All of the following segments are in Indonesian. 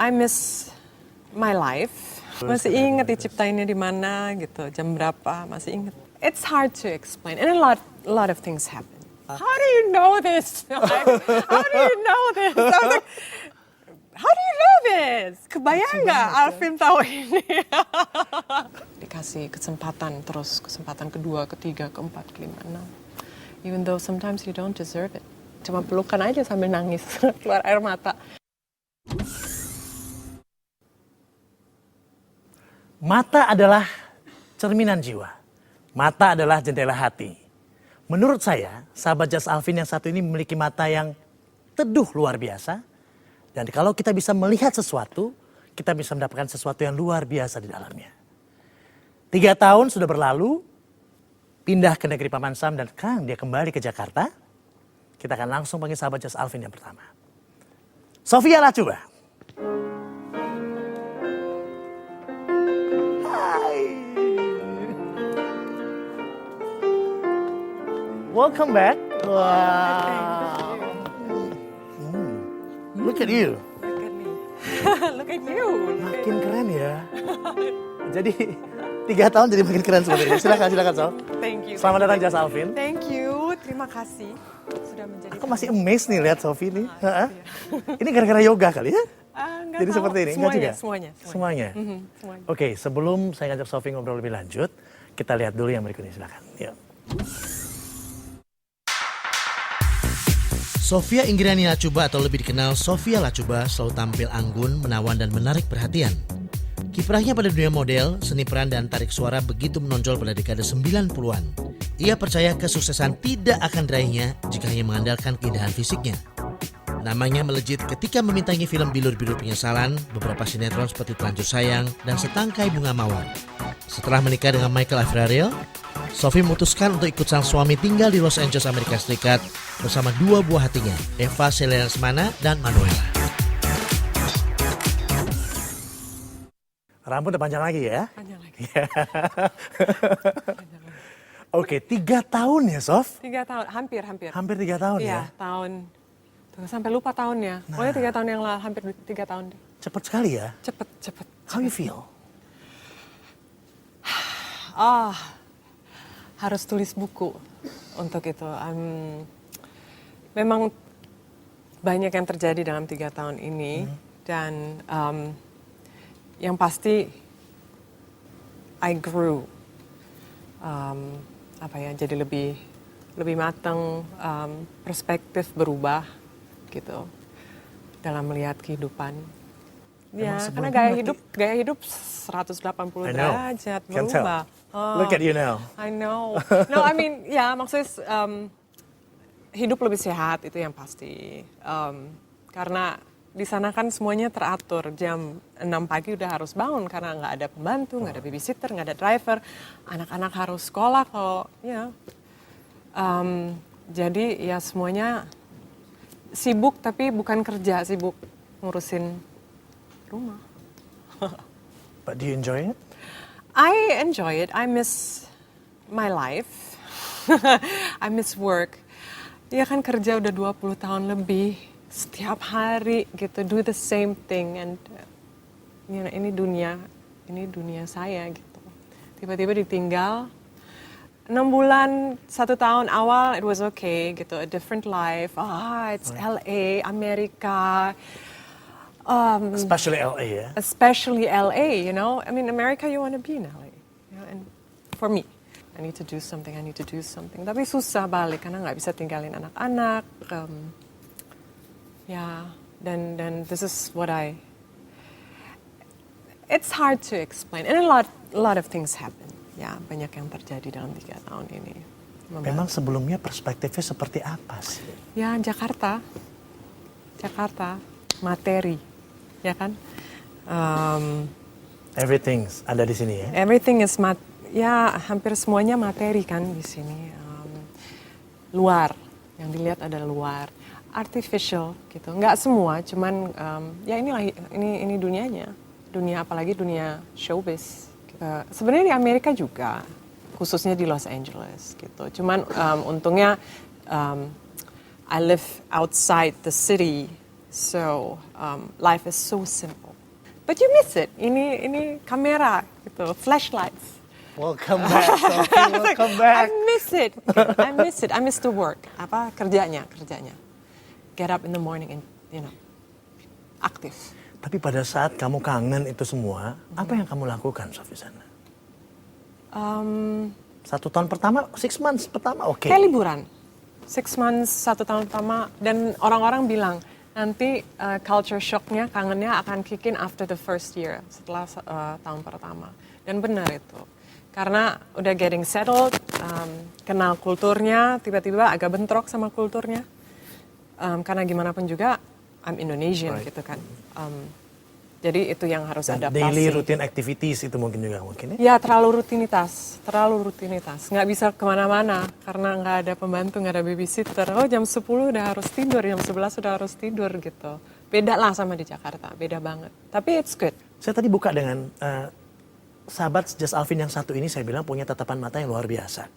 I miss my life. Masih ingat diciptainnya di mana gitu, jam berapa, masih ingat. It's hard to explain, and a lot of things happen. How do you know this? How do you know this? I was like, how do you know this? Kebayang nggak Alvin tahu ini? Dikasih kesempatan terus, kesempatan kedua, ketiga, keempat, kelima, enam. Even though sometimes you don't deserve it. Cuma pelukan aja sambil nangis, keluar air mata. Mata adalah cerminan jiwa. Mata adalah jendela hati. Menurut saya, sahabat Jas Alvin yang satu ini memiliki mata yang teduh luar biasa. Dan kalau kita bisa melihat sesuatu, kita bisa mendapatkan sesuatu yang luar biasa di dalamnya. 3 tahun sudah berlalu, pindah ke negeri Paman Sam dan sekarang dia kembali ke Jakarta. Kita akan langsung panggil sahabat Jas Alvin yang pertama. Sofia Lachuba. Hai. Welcome back. Wow. Look at you. Look at me. Look at you. Makin keren ya. Jadi 3 tahun jadi makin keren seperti ini. Silakan Sof. Thank you. Selamat datang Jas Alvin. Thank you. Terima kasih sudah menjadi. Aku masih amazed nih lihat Sofi nih. Ini gara-gara yoga kali ya? Jadi Tahu. seperti ini, Semuanya, enggak juga? Semuanya. Semuanya. Semuanya. Oke, sebelum saya ngajak Sofi ngobrol lebih lanjut, kita lihat dulu yang berikut ini, silakan. Yuk. Sofia Inggrani Lachuba atau lebih dikenal Sofia Lachuba selalu tampil anggun, menawan dan menarik perhatian. Kiprahnya pada dunia model, seni peran dan tarik suara begitu menonjol pada dekade 90-an. Ia percaya kesuksesan tidak akan diraihnya jika hanya mengandalkan keindahan fisiknya. Namanya melejit ketika membintangi film Bilur-Bilur Penyesalan, beberapa sinetron seperti Pelanjur Sayang, dan Setangkai Bunga Mawar. Setelah menikah dengan Michael Avril, Sofi memutuskan untuk ikut sang suami tinggal di Los Angeles, Amerika Serikat bersama 2 buah hatinya, Eva Selena Lesmana dan Manuela. Rambut udah panjang lagi ya? Panjang lagi. Oke, 3 tahun ya Sof? 3 tahun, hampir. Hampir 3 tahun ya? Iya, tahun. Tuh, sampai lupa tahunnya. Pokoknya 3 tahun yang lalu, hampir 3 tahun. Cepet sekali ya? Cepet. How you feel? Harus tulis buku untuk itu. Memang banyak yang terjadi dalam 3 tahun ini. Dan yang pasti I grew. Jadi lebih matang, perspektif berubah gitu dalam melihat kehidupan. Ya, karena gaya hidup 180 derajat berubah. Look at you now. I know. No, I mean, ya maksudnya hidup lebih sehat itu yang pasti. Karena di sana kan semuanya teratur, jam 6 pagi udah harus bangun karena nggak ada pembantu, nggak ada babysitter, nggak ada driver, anak-anak harus sekolah kalau ya. Jadi ya semuanya sibuk tapi bukan kerja, sibuk ngurusin rumah. But do you enjoy it? I enjoy it. I miss my life. I miss work. Ya kan kerja udah 20 tahun lebih. Setiap hari gitu, do the same thing. And ini dunia saya gitu. Tiba-tiba ditinggal. 6 bulan, 1 tahun awal, it was okay gitu. A different life. It's LA, Amerika. Especially LA ya? Especially LA, you know. I mean, America, you want to be in LA. You know? And for me, I need to do something. Tapi susah balik karena nggak bisa tinggalin anak-anak. Dan this is what it's hard to explain. And a lot of things happen. Ya, banyak yang terjadi dalam 3 tahun ini. Memang sebelumnya perspektifnya seperti apa sih? Ya, Jakarta, materi, ya kan? Everything ada di sini ya? Everything is hampir semuanya materi kan di sini. Luar, yang dilihat adalah luar, artificial gitu. Nggak semua, cuman ini dunianya, apalagi dunia showbiz. Sebenarnya di Amerika juga, khususnya di Los Angeles gitu. Cuman untungnya I live outside the city, so life is so simple. But you miss it. Ini kamera gitu, flashlights. Welcome back, Sophie. Welcome back. I miss it. I miss it. I miss the work. Kerjanya. Get up in the morning and aktif. Tapi pada saat kamu kangen itu semua, apa yang kamu lakukan, Sophie sana? 1 tahun pertama, 6 months pertama, oke. Kayak liburan. 6 months, 1 tahun pertama. Dan orang-orang bilang, nanti culture shocknya, kangennya akan kick in after the first year. Setelah tahun pertama. Dan benar itu. Karena udah getting settled, kenal kulturnya, tiba-tiba agak bentrok sama kulturnya. Karena gimana pun juga, I'm Indonesian gitu kan. Jadi itu yang harus adaptasi. Daily routine activities itu mungkin ya? Ya terlalu rutinitas. Nggak bisa kemana-mana karena nggak ada pembantu, nggak ada babysitter. Oh jam 10 udah harus tidur, jam 11 udah harus tidur gitu. Beda lah sama di Jakarta, beda banget. Tapi it's good. Saya tadi buka dengan sahabat Jas Alvin yang satu ini, saya bilang punya tatapan mata yang luar biasa.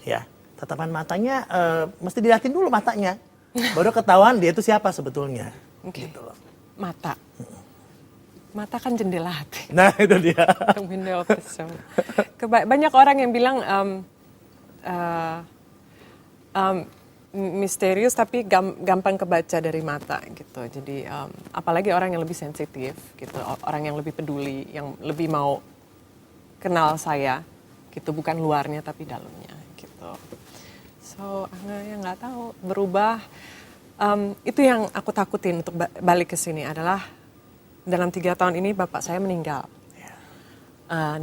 Ya, tatapan matanya mesti dilihatin dulu matanya. Baru ketahuan dia itu siapa sebetulnya. Gitu loh. Mata kan jendela hati. Nah itu dia. Window of the soul. Banyak orang yang bilang misterius tapi gampang kebaca dari mata gitu. Jadi apalagi orang yang lebih sensitif gitu, orang yang lebih peduli, yang lebih mau kenal saya gitu, bukan luarnya tapi dalamnya gitu. So nggak tahu berubah. Itu yang aku takutin untuk balik ke sini adalah dalam 3 tahun ini bapak saya meninggal,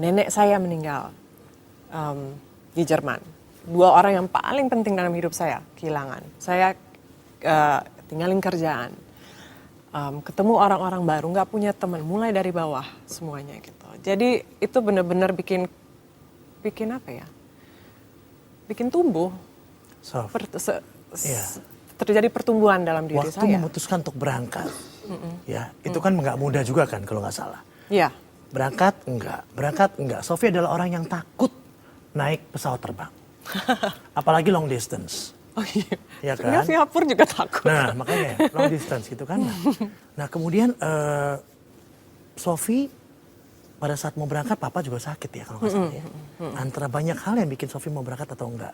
nenek saya meninggal di Jerman. 2 orang yang paling penting dalam hidup saya kehilangan. Saya tinggalin kerjaan, ketemu orang-orang baru, nggak punya teman, mulai dari bawah semuanya gitu. Jadi itu benar-benar bikin apa ya? Bikin tumbuh. Terjadi pertumbuhan dalam diri saya. Waktu memutuskan untuk berangkat, ya itu kan nggak mudah juga kan kalau nggak salah. Iya. Berangkat enggak. Sophie adalah orang yang takut naik pesawat terbang, apalagi long distance. Oh iya. Ya kan? Singapura juga takut. Nah makanya long distance gitu kan. Nah kemudian Sophie pada saat mau berangkat, papa juga sakit ya kalau nggak salah ya. Antara banyak hal yang bikin Sophie mau berangkat atau enggak.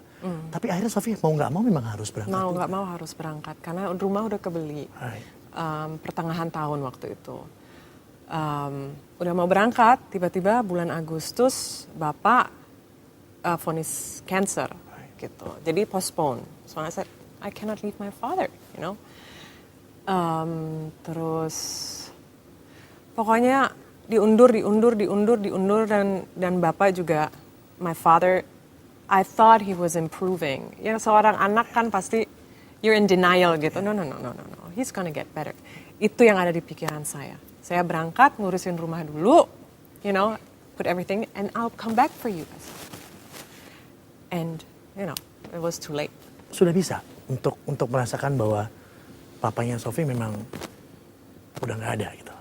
Tapi akhirnya Sophie mau nggak mau memang harus berangkat. Mau nggak mau harus berangkat karena rumah udah kebeli. Pertengahan tahun waktu itu. Udah mau berangkat, tiba-tiba bulan Agustus bapak vonis cancer gitu. Jadi postpone. So I said, I cannot leave my father, you know. Terus pokoknya diundur dan bapak juga, my father, I thought he was improving. Ya seorang anak kan pasti you're in denial gitu. No, he's gonna get better. Itu yang ada di pikiran saya. Saya berangkat ngurusin rumah dulu, you know, put everything and I'll come back for you guys. And you know, it was too late. Sudah bisa untuk merasakan bahwa papanya Sophie memang udah nggak ada gitu.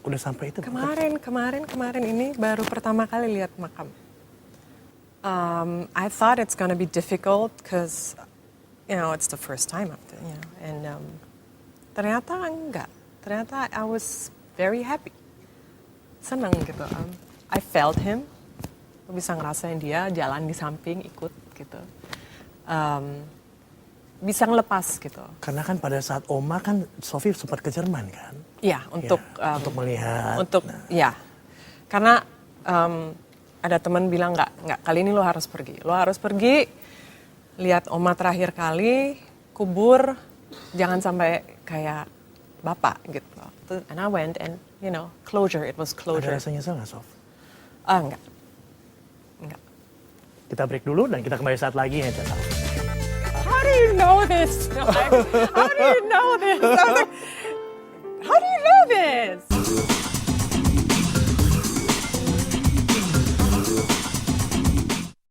Udah sampai itu. Kemarin ini baru pertama kali lihat makam. I thought it's gonna be difficult because you know it's the first time after, you know, and ternyata enggak. Ternyata I was very happy, senang gitu. I felt him, bisa ngerasain dia jalan di samping ikut gitu. Bisa ngelepas gitu. Karena kan pada saat Oma kan Sophie sempat ke Jerman kan? Iya, untuk melihat. Ya, karena ada teman bilang nggak kali ini lo harus pergi, lihat Oma terakhir kali, kubur, jangan sampai kayak bapak gitu. And I went and you know closure, it was closure. Ada rasa nyesel nggak, Sof? Enggak. Kita break dulu dan kita kembali saat lagi ya. How do you know this? How do you know this? I was like, how do you know this?